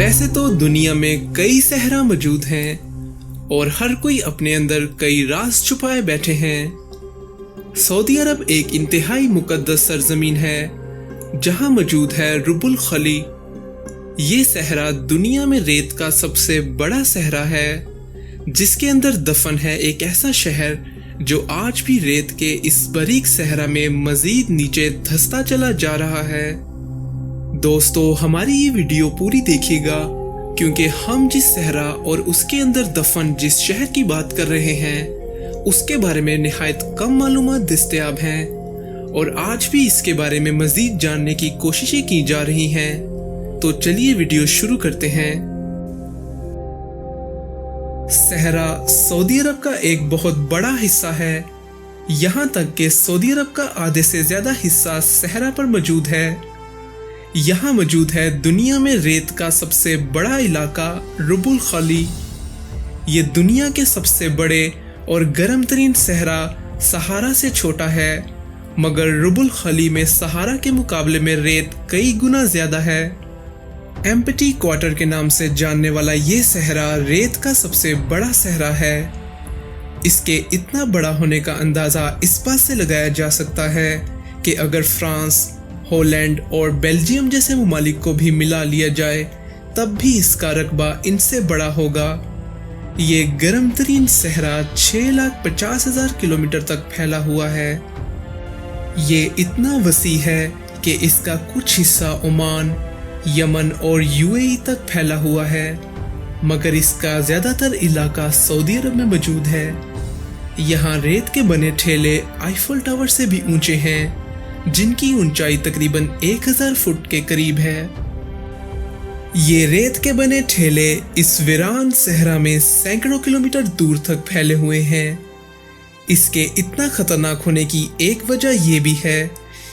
वैसे तो दुनिया में कई सहरा मौजूद हैं और हर कोई अपने अंदर कई राज छुपाए बैठे हैं। सऊदी अरब एक इंतहाई मुकद्दस सरजमीन है जहां मौजूद है रुबुल खली। ये सहरा दुनिया में रेत का सबसे बड़ा सहरा है, जिसके अंदर दफन है एक ऐसा शहर जो आज भी रेत के इस बारीक सहरा में मजीद नीचे धंसता चला जा रहा है। दोस्तों, हमारी ये वीडियो पूरी देखिएगा क्योंकि हम जिस सहरा और उसके अंदर दफन जिस शहर की बात कर रहे हैं उसके बारे में निहायत कम मालूमात दस्तयाब हैं और आज भी इसके बारे में मजीद जानने की कोशिशें की जा रही हैं। तो चलिए वीडियो शुरू करते हैं। सहरा सऊदी अरब का एक बहुत बड़ा हिस्सा है। यहाँ तक कि सऊदी अरब का आधे से ज्यादा हिस्सा सहरा पर मौजूद है। यहाँ मौजूद है दुनिया में रेत का सबसे बड़ा इलाका रुबुल खली। ये दुनिया के सबसे बड़े और गर्म तरीन सहरा सहारा से छोटा है, मगर रुबुल खली में सहारा के मुकाबले में रेत कई गुना ज्यादा है। एम्प्टी क्वार्टर के नाम से जानने वाला ये सहरा रेत का सबसे बड़ा सहरा है। इसके इतना बड़ा होने का अंदाजा इस बात से लगाया जा सकता है कि अगर फ्रांस, हॉलैंड और बेल्जियम जैसे ममालिक को भी मिला लिया जाए तब भी इसका रकबा इनसे बड़ा होगा। ये गर्म तरीन सहरा 6,50,000 किलोमीटर तक फैला हुआ है। ये इतना वसी है कि इसका कुछ हिस्सा ओमान, यमन और यूएई तक फैला हुआ है, मगर इसका ज्यादातर इलाका सऊदी अरब में मौजूद है। यहाँ रेत के बने ठेले आईफल टावर से भी ऊंचे हैं, जिनकी ऊंचाई तकरीबन 1000 फुट के करीब है। ये रेत के बने ठेले इस वीरान सहरा में सैकड़ों किलोमीटर दूर तक फैले हुए हैं। इसके इतना खतरनाक होने की एक वजह यह भी है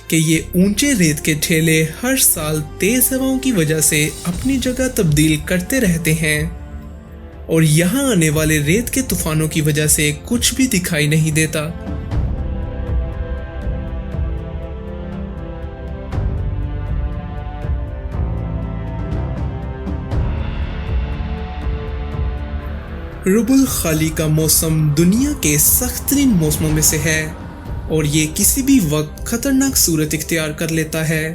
कि ये ऊंचे रेत के ठेले हर साल तेज हवाओं की वजह से अपनी जगह तब्दील करते रहते हैं और यहाँ आने वाले रेत के तूफानों की वजह से कुछ भी दिखाई नहीं देता। रुबुल खली का मौसम दुनिया के सख्त तरीन मौसमों में से है और ये किसी भी वक्त खतरनाक सूरत इख्तियार कर लेता है।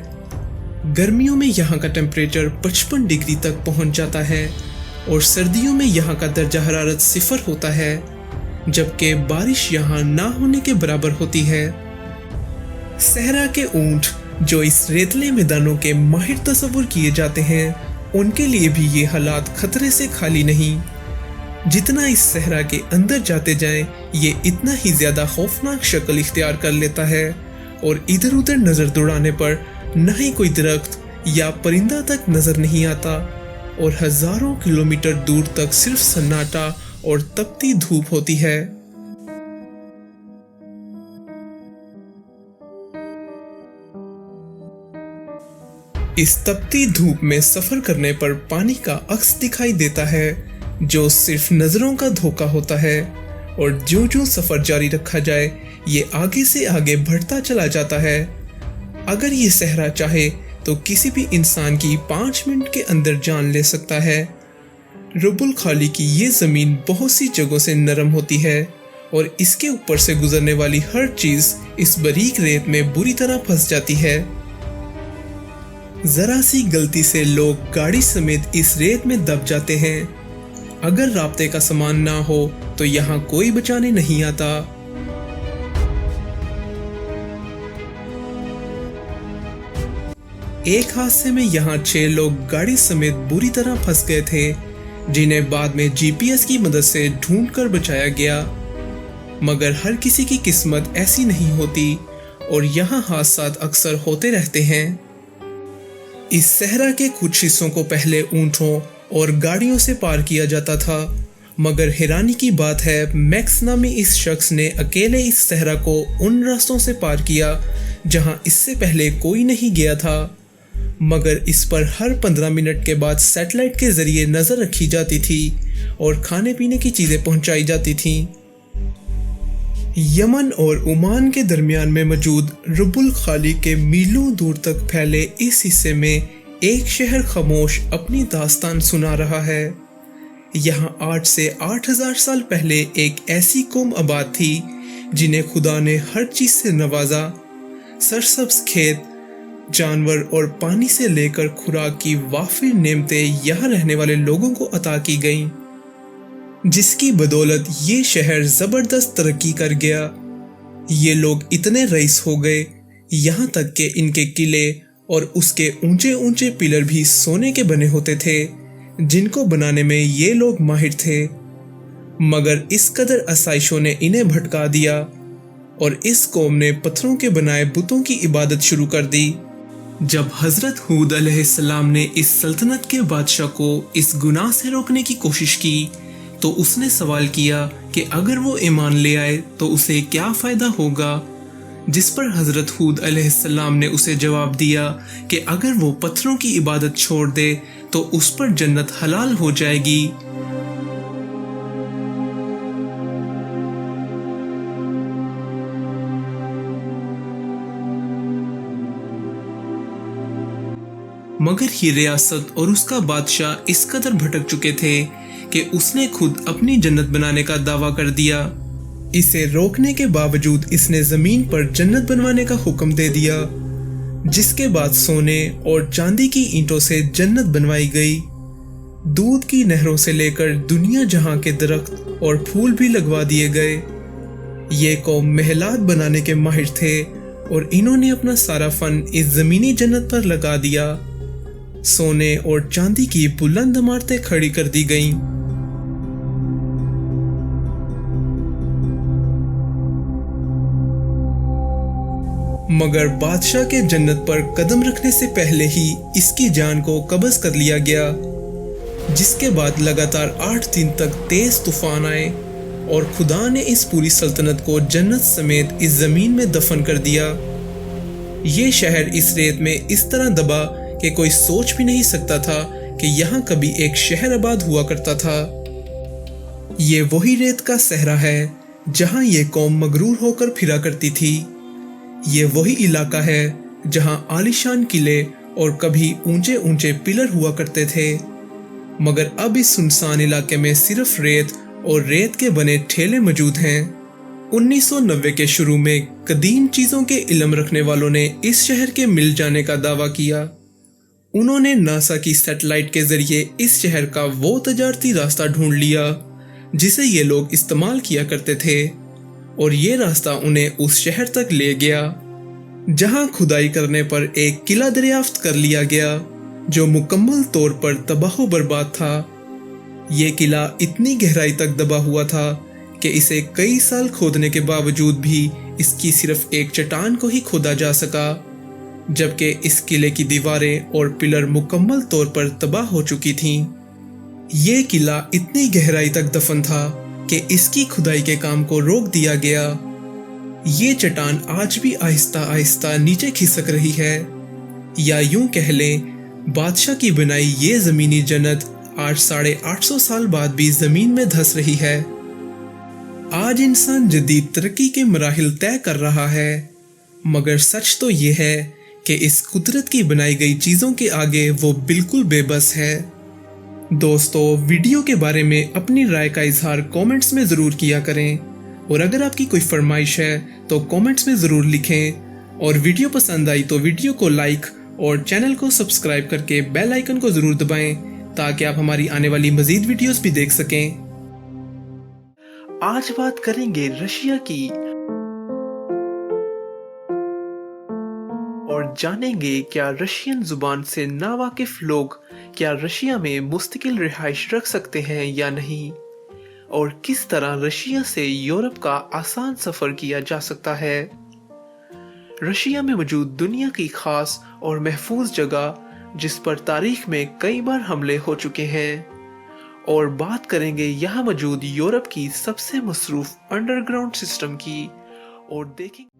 गर्मियों में यहाँ का टेम्परेचर 55 डिग्री तक पहुँच जाता है और सर्दियों में यहाँ का दर्जा हरारत 0 होता है, जबकि बारिश यहाँ ना होने के बराबर होती है। सहरा के ऊंट जो इस रेतले मैदानों के माहिर तस्वुर किए जाते हैं, उनके लिए भी ये हालात खतरे से खाली नहीं। जितना इस सहरा के अंदर जाते जाएं, ये इतना ही ज्यादा खौफनाक शक्ल इख्तियार कर लेता है और इधर उधर नजर दौड़ाने पर न ही कोई दरख्त या परिंदा तक नजर नहीं आता और हजारों किलोमीटर दूर तक सिर्फ सन्नाटा और तपती धूप होती है। इस तपती धूप में सफर करने पर पानी का अक्स दिखाई देता है जो सिर्फ नजरों का धोखा होता है और जो सफर जारी रखा जाए ये आगे से आगे बढ़ता चला जाता है। अगर ये सहरा चाहे तो किसी भी इंसान की 5 मिनट के अंदर जान ले सकता है। रुबुल खली की ये जमीन बहुत सी जगहों से नरम होती है और इसके ऊपर से गुजरने वाली हर चीज इस बारीक रेत में बुरी तरह फंस जाती है। जरा सी गलती से लोग गाड़ी समेत इस रेत में दब जाते हैं। अगर राब्ते का सामान ना हो तो यहाँ कोई बचाने नहीं आता। एक हादसे में यहाँ 6 लोग गाड़ी समेत बुरी तरह फंस गए थे, जिन्हें बाद में जीपीएस की मदद से ढूंढकर बचाया गया, मगर हर किसी की किस्मत ऐसी नहीं होती और यहाँ हादसात अक्सर होते रहते हैं। इस सहरा के कुछ हिस्सों को पहले ऊंटों और गाड़ियों से पार किया जाता था, मगर हैरानी की बात है मैक्स नामी इस शख्स ने अकेले इस सहरा को उन रास्तों से पार किया जहां इससे पहले कोई नहीं गया था, मगर इस पर हर 15 मिनट के बाद सैटेलाइट के जरिए नजर रखी जाती थी और खाने पीने की चीजें पहुंचाई जाती थीं। यमन और ओमान के दरमियान में मौजूद रुबुल खली के मीलों दूर तक फैले इस हिस्से में एक शहर खामोश अपनी दास्तान सुना रहा है। यहाँ 8 से 8000 साल पहले एक ऐसी कौम आबाद थी जिन्हें खुदा ने हर चीज से नवाजा। सरसब्ज खेत, जानवर और पानी से लेकर खुराक की वाफिर नेमतें यहाँ रहने वाले लोगों को अता की गईं, जिसकी बदौलत ये शहर जबरदस्त तरक्की कर गया। ये लोग इतने रईस हो गए यहाँ तक कि इनके किले और उसके ऊंचे ऊंचे पिलर भी सोने के बने होते थे, जिनको बनाने में ये लोग माहिर थे। मगर इस कदर आसाइशों ने इन्हें भटका दिया और इस कौम ने पत्थरों के बनाए बुतों की इबादत शुरू कर दी। जब हजरत हूद अलैहिस्सलाम ने इस सल्तनत के बादशाह को इस गुनाह से रोकने की कोशिश की तो उसने सवाल किया कि अगर वो ईमान ले आए तो उसे क्या फ़ायदा होगा, जिस पर हजरत हूद अलैहिस्सलाम ने उसे जवाब दिया कि अगर वो पत्थरों की इबादत छोड़ दे तो उस पर जन्नत हलाल हो जाएगी। मगर ये रियासत और उसका बादशाह इस कदर भटक चुके थे कि उसने खुद अपनी जन्नत बनाने का दावा कर दिया। इसे रोकने के बावजूद इसने जमीन पर जन्नत बनवाने का हुक्म दे दिया, जिसके बाद सोने और चांदी की ईंटों से जन्नत बनवाई गई। दूध की नहरों से लेकर दुनिया जहां के दरख्त और फूल भी लगवा दिए गए। ये कौम महलात बनाने के माहिर थे और इन्होंने अपना सारा फन इस जमीनी जन्नत पर लगा दिया। सोने और चांदी की बुलंद इमारतें खड़ी कर दी गईं। मगर बादशाह के जन्नत पर कदम रखने से पहले ही इसकी जान को कब्ज कर लिया गया, जिसके बाद लगातार 8 दिन तक तेज तूफान आए और खुदा ने इस पूरी सल्तनत को जन्नत समेत इस जमीन में दफन कर दिया। ये शहर इस रेत में इस तरह दबा कि कोई सोच भी नहीं सकता था कि यहाँ कभी एक शहर आबाद हुआ करता था। ये वही रेत का सहरा है जहाँ ये कौम मगरूर होकर फिरा करती थी। ये वही इलाका है जहाँ आलीशान किले और कभी ऊंचे ऊंचे पिलर हुआ करते थे, मगर अब इस सुनसान इलाके में सिर्फ रेत और रेत के बने ठेले मौजूद हैं। 1990 के शुरू में कदीम चीजों के इल्म रखने वालों ने इस शहर के मिल जाने का दावा किया। उन्होंने नासा की सैटेलाइट के जरिए इस शहर का वो तजारती रास्ता ढूंढ लिया जिसे ये लोग इस्तेमाल किया करते थे, और ये रास्ता उन्हें उस शहर तक ले गया जहां खुदाई करने पर एक किला दरियाफ्त कर लिया गया जो मुकम्मल तौर पर तबाह बर्बाद था। ये किला इतनी गहराई तक दबा हुआ था कि इसे कई साल खोदने के बावजूद भी इसकी सिर्फ एक चट्टान को ही खोदा जा सका, जबकि इस किले की दीवारें और पिलर मुकम्मल तौर पर तबाह हो चुकी थीं। ये किला इतनी गहराई तक दफन था कि इसकी खुदाई के काम को रोक दिया गया। ये चट्टान आज भी आहिस्ता आहिस्ता नीचे खिसक रही है, या यूं कह लें बादशाह की बनाई ये जमीनी जन्नत आज 850 साल बाद भी जमीन में धंस रही है। आज इंसान जदीद तरक्की के मराहिल तय कर रहा है, मगर सच तो ये है कि इस कुदरत की बनाई गई चीजों के आगे वो बिल्कुल बेबस है। दोस्तों, वीडियो के बारे में अपनी राय का इजहार कमेंट्स में ज़रूर किया करें, और अगर आपकी कोई फरमाइश है तो कमेंट्स में ज़रूर लिखें, और वीडियो पसंद आई तो वीडियो को लाइक और चैनल को सब्सक्राइब करके बेल आइकन को ज़रूर दबाएं ताकि आप हमारी आने वाली मज़ीद वीडियोस भी देख सकें। आज बात करेंगे रशिया की और जानेंगे क्या रशियन जुबान से नावाकिफ लोग क्या रशिया में मुस्तकिल रिहाइश रख सकते हैं या नहीं, और किस तरह रशिया से यूरोप का आसान सफर किया जा सकता है। रशिया में मौजूद दुनिया की खास और महफूज जगह जिस पर तारीख में कई बार हमले हो चुके हैं, और बात करेंगे यहाँ मौजूद यूरोप की सबसे मसरूफ अंडरग्राउंड सिस्टम की, और देखेंगे